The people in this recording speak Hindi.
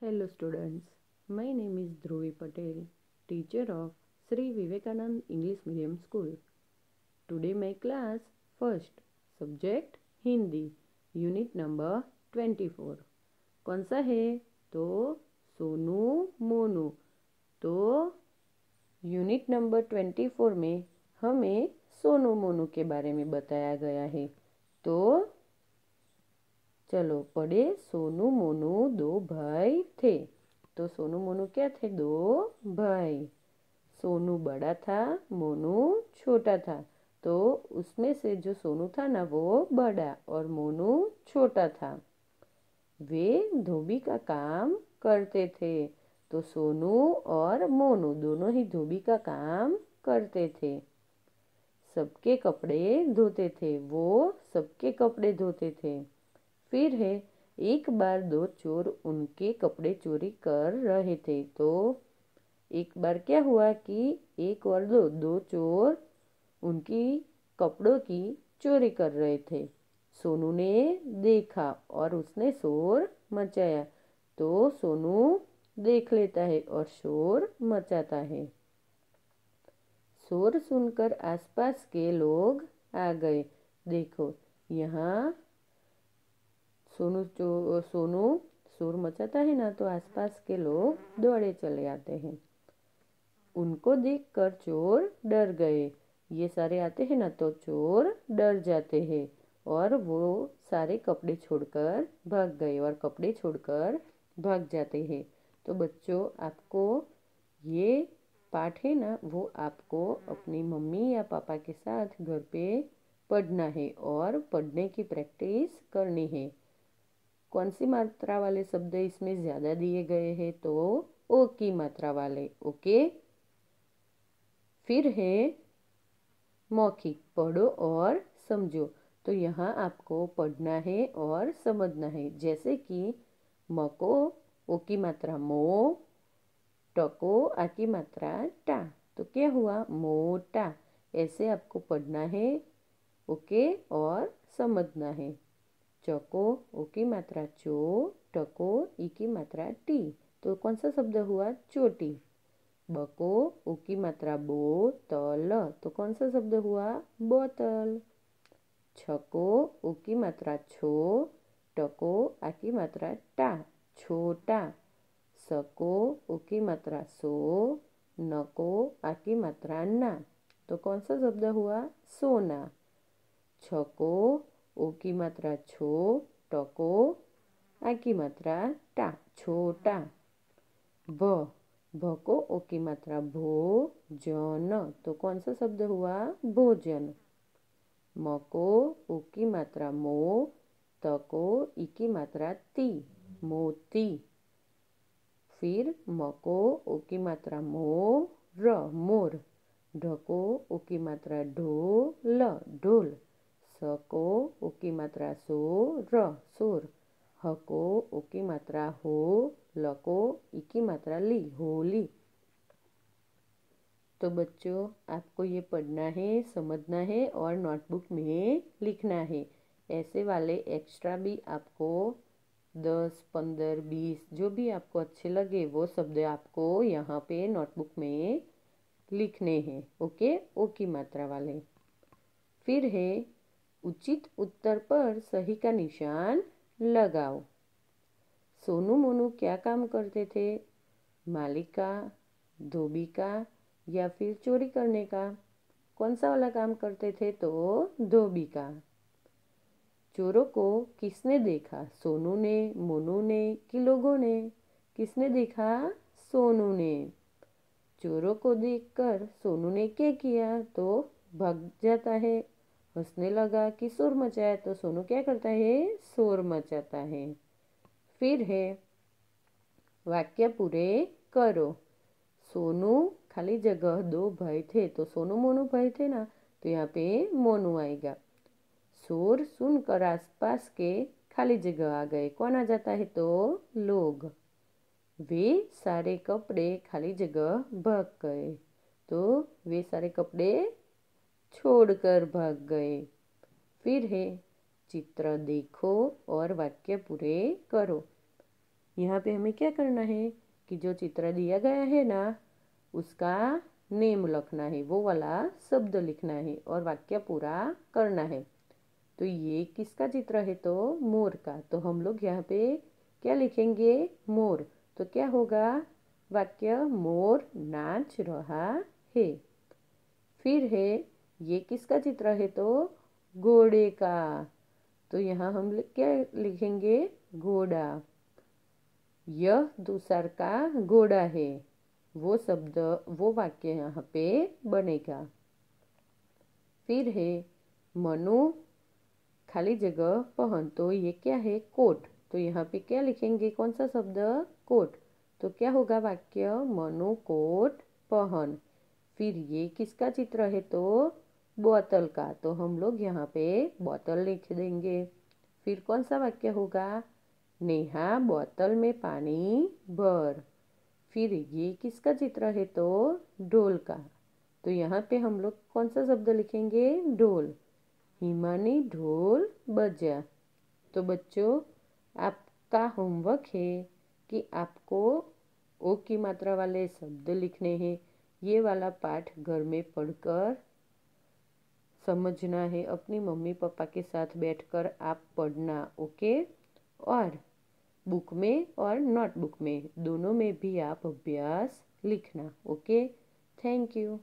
Hello students, my name is Dhruvi Patel, teacher of Sri Vivekanand English Medium School. Today my class first subject Hindi unit number 24 कौन सा है तो सोनू मोनू। तो यूनिट नंबर 24 में हमें सोनू मोनू के बारे में बताया गया है। तो चलो पढ़े। सोनू मोनू दो भाई थे। तो सोनू मोनू क्या थे? दो भाई। सोनू बड़ा था, मोनू छोटा था। तो उसमें से जो सोनू था ना वो बड़ा और मोनू छोटा था। वे धोबी का काम करते थे। तो सोनू और मोनू दोनों ही धोबी का काम करते थे। सबके कपड़े धोते थे, वो सबके कपड़े धोते थे। फिर है एक बार दो चोर उनके कपड़े चोरी कर रहे थे। तो एक बार क्या हुआ कि एक और दो दो चोर उनकी कपड़ों की चोरी कर रहे थे। सोनू ने देखा और उसने शोर मचाया। तो सोनू देख लेता है और शोर मचाता है। शोर सुनकर आसपास के लोग आ गए। देखो यहाँ सोनू शोर मचाता है ना, तो आसपास के लोग दौड़े चले आते हैं। उनको देखकर चोर डर गए। ये सारे आते हैं ना, तो चोर डर जाते हैं और वो सारे कपड़े छोड़कर भाग गए और कपड़े छोड़कर भाग जाते हैं। तो बच्चों, आपको ये पाठ है ना, वो आपको अपनी मम्मी या पापा के साथ घर पे पढ़ना है और पढ़ने की प्रैक्टिस करनी है। कौन सी मात्रा वाले शब्द इसमें ज़्यादा दिए गए हैं? तो ओ की मात्रा वाले। ओके। फिर है मौखिक, पढ़ो और समझो। तो यहाँ आपको पढ़ना है और समझना है। जैसे कि म को ओ की मात्रा मो, ट को आ की मात्रा टा। तो क्या हुआ? मोटा। ऐसे आपको पढ़ना है। ओके। और समझना है। च को ओ की मात्रा चो, ट को ई की मात्रा टी। तो कौन सा शब्द हुआ? चोटी। ब को उ की मात्रा बो, तल। तो कौन सा शब्द हुआ? बोतल। छ को उ की मात्रा छो, ट को आ की मात्रा टा, छोटा। स को उ की मात्रा सो, न को आ की मात्रा ना। तो कौन सा शब्द हुआ? सोना। छ को ओ की मात्रा छो, ट को आ की मात्रा टा, छोटा। भ को ओ की मात्रा भो, जन। तो कौन सा शब्द हुआ? भोजन। म को उ की मात्रा मो, त को ई की मात्रा ती, मोती। फिर म को ओ की मात्रा मो, र, मोर। ढ को ओ की मात्रा ढो, ल, ढोल। स को ओ की मात्रा सो, र, सोर। ह को ओ की मात्रा हो, ल को ई की मात्रा ली, होली। तो बच्चों, आपको ये पढ़ना है, समझना है और नोटबुक में लिखना है। ऐसे वाले एक्स्ट्रा भी आपको 10, 15, 20 जो भी आपको अच्छे लगे वो शब्द आपको यहाँ पे नोटबुक में लिखने हैं। ओके। ओ की मात्रा वाले। फिर है उचित उत्तर पर सही का निशान लगाओ। सोनू मोनू क्या काम करते थे? मालिक का, धोबी का या फिर चोरी करने का? कौन सा वाला काम करते थे? तो धोबी का। चोरों को किसने देखा? सोनू ने, मोनू ने कि लोगों ने? किसने देखा? सोनू ने। चोरों को देखकर सोनू ने क्या किया? तो भाग जाता है। हंसने लगा कि शोर मचाया, तो सोनू क्या करता है? शोर मचाता है। फिर है वाक्य पूरे करो। सोनू खाली जगह दो भाई थे। तो सोनू मोनू भाई थे ना, तो यहाँ पे मोनू आएगा। शोर सुनकर आसपास के खाली जगह आ गए। कौन आ जाता है? तो लोग। वे सारे कपड़े खाली जगह भाग गए। तो वे सारे कपड़े छोड़कर भाग गए। फिर है चित्र देखो और वाक्य पूरे करो। यहाँ पे हमें क्या करना है कि जो चित्र दिया गया है ना उसका नेम लिखना है, वो वाला शब्द लिखना है और वाक्य पूरा करना है। तो ये किसका चित्र है? तो मोर का। तो हम लोग यहाँ पे क्या लिखेंगे? मोर। तो क्या होगा वाक्य? मोर नाच रहा है। फिर है ये किसका चित्र है? तो घोड़े का। तो यहाँ हम क्या लिखेंगे? घोड़ा। यह दूसर का घोड़ा है। वो शब्द, वो वाक्य यहाँ पे बनेगा। फिर है मनु खाली जगह पहन। तो ये क्या है? कोट। तो यहाँ पे क्या लिखेंगे? कौन सा शब्द? कोट। तो क्या होगा वाक्य? मनु कोट पहन। फिर ये किसका चित्र है? तो बोतल का। तो हम लोग यहाँ पे बोतल लिख देंगे। फिर कौन सा वाक्य होगा? नेहा बोतल में पानी भर। फिर ये किसका चित्र है? तो ढोल का। तो यहाँ पे हम लोग कौन सा शब्द लिखेंगे? ढोल। हिमानी ढोल बजा। तो बच्चों, आपका होमवर्क है कि आपको ओ की मात्रा वाले शब्द लिखने हैं। ये वाला पाठ घर में पढ़कर समझना है। अपनी मम्मी पापा के साथ बैठकर आप पढ़ना, ओके? और बुक में और नोटबुक में दोनों में भी आप अभ्यास लिखना, ओके? Thank you.